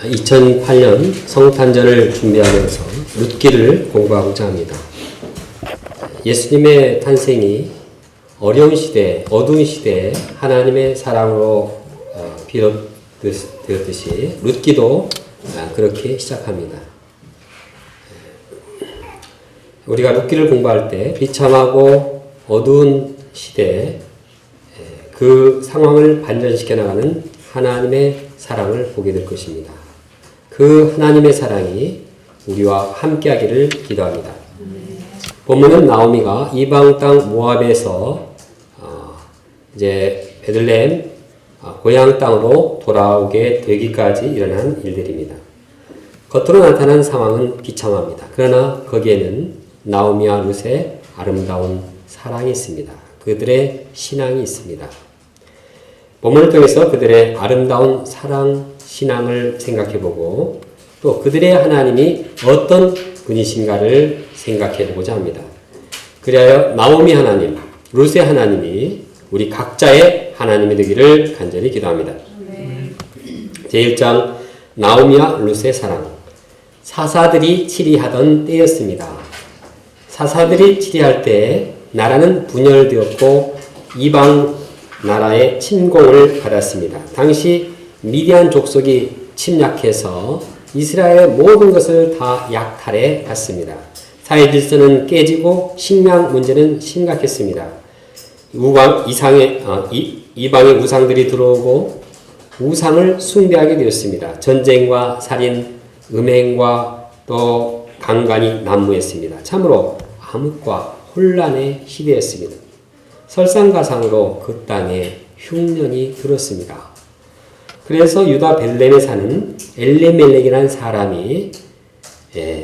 2008년 성탄절을 준비하면서 룻기를 공부하고자 합니다. 예수님의 탄생이 어려운 시대, 어두운 시대에 하나님의 사랑으로 비롯되었듯이 룻기도 그렇게 시작합니다. 우리가 룻기를 공부할 때 비참하고 어두운 시대에 그 상황을 반전시켜 나가는 하나님의 사랑을 보게 될 것입니다. 그 하나님의 사랑이 우리와 함께하기를 기도합니다. 본문은 나오미가 이방 땅 모압에서 이제 베들레헴 고향 땅으로 돌아오게 되기까지 일어난 일들입니다. 겉으로 나타난 상황은 비참합니다. 그러나 거기에는 나오미와 룻의 아름다운 사랑이 있습니다. 그들의 신앙이 있습니다. 본문을 통해서 그들의 아름다운 사랑, 신앙을 생각해보고 또 그들의 하나님이 어떤 분이신가를 생각해보고자 합니다. 그리하여 나오미 하나님, 룻의 하나님이 우리 각자의 하나님이 되기를 간절히 기도합니다. 제1장 나오미와 룻의 사랑. 사사들이 치리하던 때였습니다. 사사들이 치리할 때 나라는 분열되었고 이방 나라의 침공을 받았습니다. 당시 미디안 족속이 침략해서 이스라엘의 모든 것을 다 약탈해 갔습니다. 사회 질서는 깨지고 식량 문제는 심각했습니다. 이방의 우상들이 들어오고 우상을 숭배하게 되었습니다. 전쟁과 살인, 음행과 또 강간이 난무했습니다. 참으로 암흑과 혼란의 시대였습니다. 설상가상으로 그 땅에 흉년이 들었습니다. 그래서 유다 벨렘에 사는 엘레멜렉이라는 사람이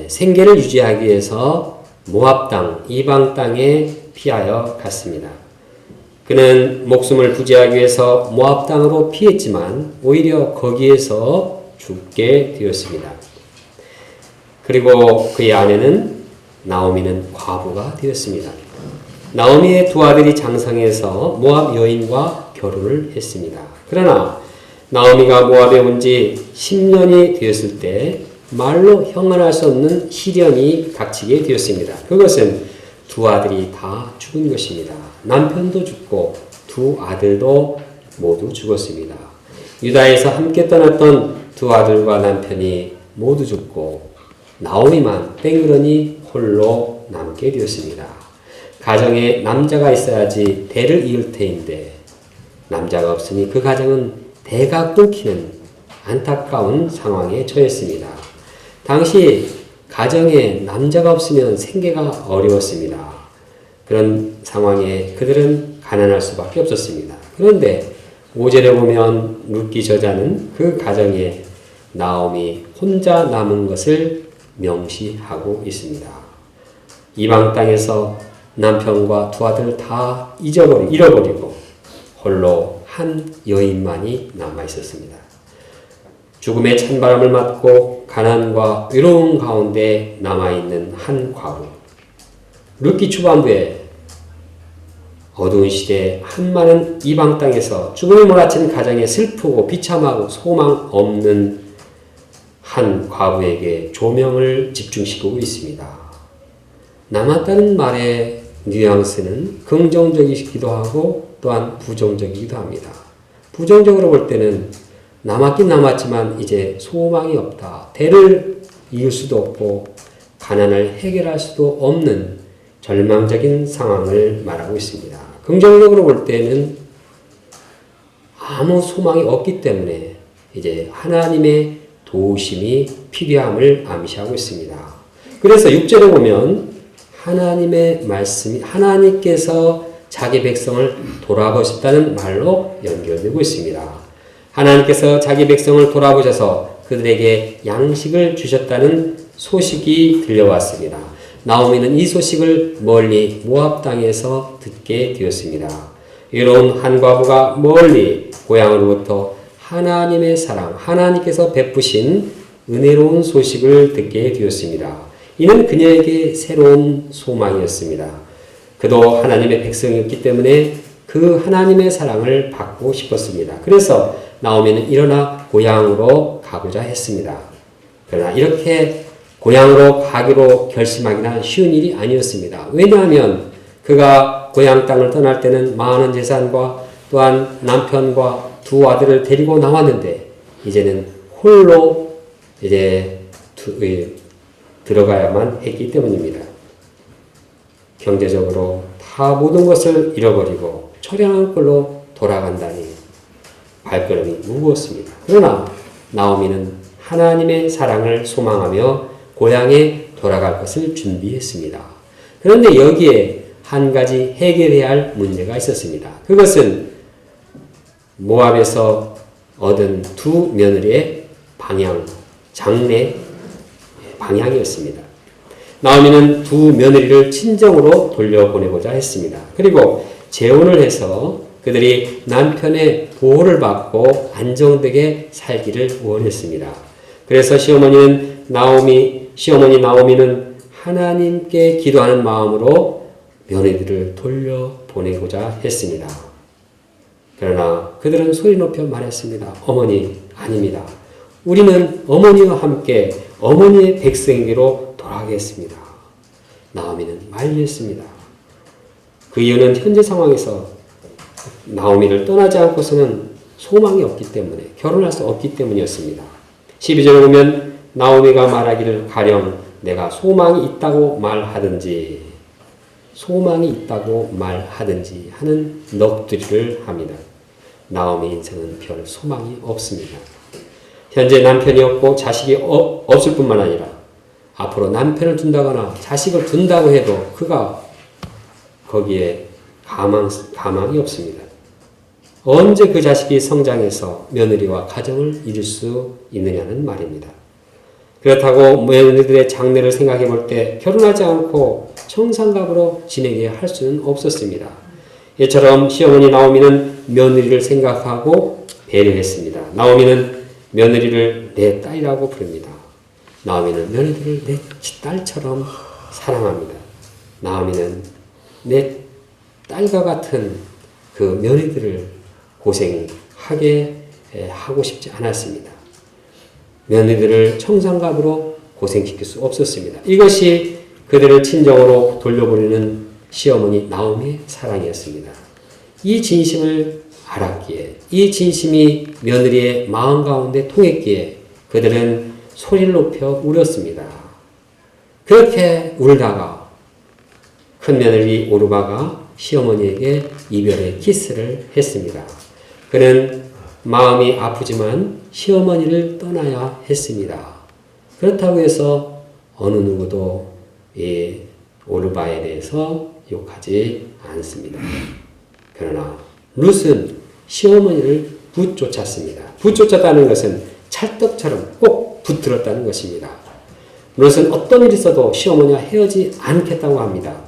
생계를 유지하기 위해서 모압 땅, 이방 땅에 피하여 갔습니다. 그는 목숨을 부지하기 위해서 모압 땅으로 피했지만 오히려 거기에서 죽게 되었습니다. 그리고 그의 아내는 나오미는 과부가 되었습니다. 나오미의 두 아들이 장성해서 모압 여인과 결혼을 했습니다. 그러나 나오미가 모압에 온 지 10년이 되었을 때 말로 형언할 수 없는 시련이 닥치게 되었습니다. 그것은 두 아들이 다 죽은 것입니다. 남편도 죽고 두 아들도 모두 죽었습니다. 유다에서 함께 떠났던 두 아들과 남편이 모두 죽고 나오미만 땡그러니 홀로 남게 되었습니다. 가정에 남자가 있어야지 대를 이을 테인데 남자가 없으니 그 가정은 대가 끊기는 안타까운 상황에 처했습니다. 당시 가정에 남자가 없으면 생계가 어려웠습니다. 그런 상황에 그들은 가난할 수밖에 없었습니다. 그런데 5절에 보면 룻기 저자는 그 가정에 나오미 혼자 남은 것을 명시하고 있습니다. 이방 땅에서 남편과 두 아들을 다 잃어버리고 홀로 한 여인만이 남아 있었습니다. 죽음의 찬바람을 맞고 가난과 외로움 가운데 남아있는 한 과부. 룻기 초반부에 어두운 시대에 한많은 이방 땅에서 죽음이 몰아친 가정에 슬프고 비참하고 소망 없는 한 과부에게 조명을 집중시키고 있습니다. 남았다는 말의 뉘앙스는 긍정적이기도 하고 또한 부정적이기도 합니다. 부정적으로 볼 때는 남았긴 남았지만 이제 소망이 없다. 대를 이을 수도 없고 가난을 해결할 수도 없는 절망적인 상황을 말하고 있습니다. 긍정적으로 볼 때는 아무 소망이 없기 때문에 이제 하나님의 도우심이 필요함을 암시하고 있습니다. 그래서 6절에 보면 하나님의 말씀이 하나님께서 자기 백성을 돌아보셨다는 말로 연결되고 있습니다. 하나님께서 자기 백성을 돌아보셔서 그들에게 양식을 주셨다는 소식이 들려왔습니다. 나오미는 이 소식을 멀리 모압 땅에서 듣게 되었습니다. 외로운 한 과부가 멀리 고향으로부터 하나님의 사랑, 하나님께서 베푸신 은혜로운 소식을 듣게 되었습니다. 이는 그녀에게 새로운 소망이었습니다. 그도 하나님의 백성이었기 때문에 그 하나님의 사랑을 받고 싶었습니다. 그래서 나오미는 일어나 고향으로 가고자 했습니다. 그러나 이렇게 고향으로 가기로 결심하기는 쉬운 일이 아니었습니다. 왜냐하면 그가 고향 땅을 떠날 때는 많은 재산과 또한 남편과 두 아들을 데리고 나왔는데 이제는 홀로 이제 들어가야만 했기 때문입니다. 경제적으로 다 모든 것을 잃어버리고 초량한 꼴로 돌아간다니 발걸음이 무거웠습니다. 그러나 나오미는 하나님의 사랑을 소망하며 고향에 돌아갈 것을 준비했습니다. 그런데 여기에 한 가지 해결해야 할 문제가 있었습니다. 그것은 모압에서 얻은 두 며느리의 장례 방향이었습니다. 나오미는 두 며느리를 친정으로 돌려보내고자 했습니다. 그리고 재혼을 해서 그들이 남편의 보호를 받고 안정되게 살기를 원했습니다. 그래서 시어머니 나오미는 하나님께 기도하는 마음으로 며느리들을 돌려보내고자 했습니다. 그러나 그들은 소리 높여 말했습니다. 어머니, 아닙니다. 우리는 어머니와 함께 어머니의 백성에게로 돌아가겠습니다. 나오미는 만류했습니다. 그 이유는 현재 상황에서 나오미를 떠나지 않고서는 소망이 없기 때문에, 결혼할 수 없기 때문이었습니다. 12절에 보면 나오미가 말하기를 가령 내가 소망이 있다고 말하든지 하는 넋두리를 합니다. 나오미 인생은 별 소망이 없습니다. 현재 남편이 없고 자식이 없을 뿐만 아니라 앞으로 남편을 둔다거나 자식을 둔다고 해도 그가 거기에 가망이 없습니다. 언제 그 자식이 성장해서 며느리와 가정을 이룰 수 있느냐는 말입니다. 그렇다고 며느리들의 장래를 생각해 볼 때 결혼하지 않고 청산갑으로 지내게 할 수는 없었습니다. 이처럼 시어머니 나오미는 며느리를 생각하고 배려했습니다. 나오미는 며느리를 내 딸이라고 부릅니다. 나오미는 며느리를 내 딸처럼 사랑합니다. 나오미는 내 딸과 같은 그 며느리들을 고생하게 하고 싶지 않았습니다. 며느리들을 청산갑으로 고생시킬 수 없었습니다. 이것이 그들을 친정으로 돌려보내는 시어머니 나오미의 사랑이었습니다. 이 진심을 알았기에, 이 진심이 며느리의 마음 가운데 통했기에 그들은 소리를 높여 울었습니다. 그렇게 울다가 큰 며느리 오르바가 시어머니에게 이별의 키스를 했습니다. 그는 마음이 아프지만 시어머니를 떠나야 했습니다. 그렇다고 해서 어느 누구도 이 오르바에 대해서 욕하지 않습니다. 그러나 룻은 시어머니를 붙쫓았습니다. 붙쫓았다는 것은 찰떡처럼 꼭 붙들었다는 것입니다. 룻은 어떤 일이 있어도 시어머니와 헤어지지 않겠다고 합니다.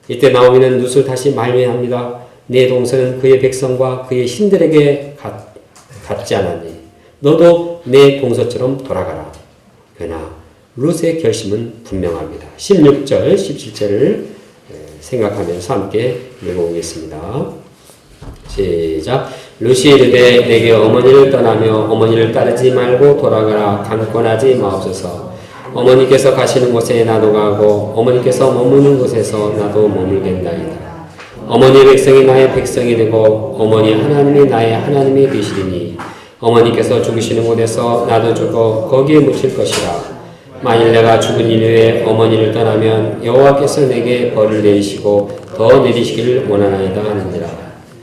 이때 나오미는 룻을 다시 말미합니다. 내 동서는 그의 백성과 그의 신들에게 같지 않았니? 너도 내 동서처럼 돌아가라. 그러나 룻의 결심은 분명합니다. 16절, 17절을 생각하면서 함께 읽어보겠습니다. 시작. 룻이 이르되 내게 어머니를 떠나며 어머니를 따르지 말고 돌아가라. 강권하지 마옵소서. 어머니께서 가시는 곳에 나도 가고 어머니께서 머무는 곳에서 나도 머물겠나이다. 어머니의 백성이 나의 백성이 되고 어머니 하나님이 나의 하나님이 되시리니 어머니께서 죽으시는 곳에서 나도 죽어 거기에 묻힐 것이라. 만일 내가 죽은 이후에 어머니를 떠나면 여호와께서 내게 벌을 내리시고 더 내리시기를 원하나이다 하느니라.